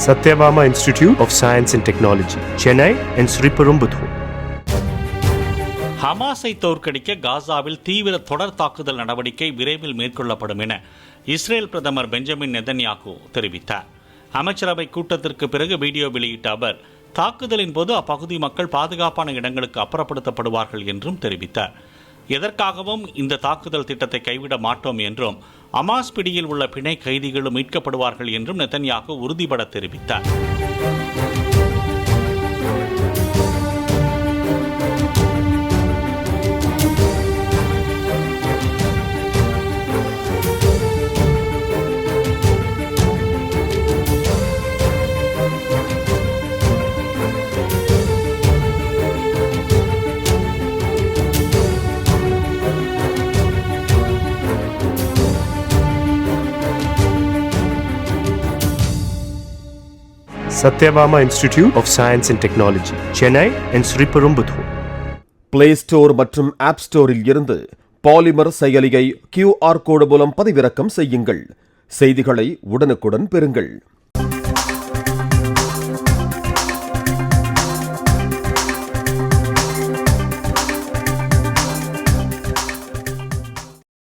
Satyabama Institute of Science and Technology, Chennai and Sriperumbudur. ஹமாஸை தோற்கடிக்க காசாவில் தீவிர தொடர் தாக்குதல் நடவடிக்கை விரைவில் மேற்கொள்ளப்படும் என இஸ்ரேல் பிரதமர் பெஞ்சமின் நெதன்யாகு தெரிவித்தார். அமைச்சரவை கூட்டத்திற்கு பிறகு வீடியோ வெளியிட்ட அவர், தாக்குதலின் போது அப்பகுதி மக்கள் பாதுகாப்பான இடங்களுக்கு அப்புறப்படுத்தப்படுவார்கள் என்றும் தெரிவித்தார். எதற்காகவும் இந்த தாக்குதல் திட்டத்தை கைவிட மாட்டோம் என்றும், ஹமாஸ் பிடியில் உள்ள பிணை கைதிகளும் மீட்கப்படுவார்கள் என்றும் நெதன்யாகு உறுதிபட தெரிவித்தார். Satyabama Institute of Science and Technology, Chennai and Sriperumbudur. Play store மற்றும் ஆப் ஸ்டோரில் இருந்து பாலிமர் செயலியை QR கோடு மூலம் பதிவிறக்கம் செய்யுங்கள். செய்திகளை உடனுக்குடன் பெறுங்கள்.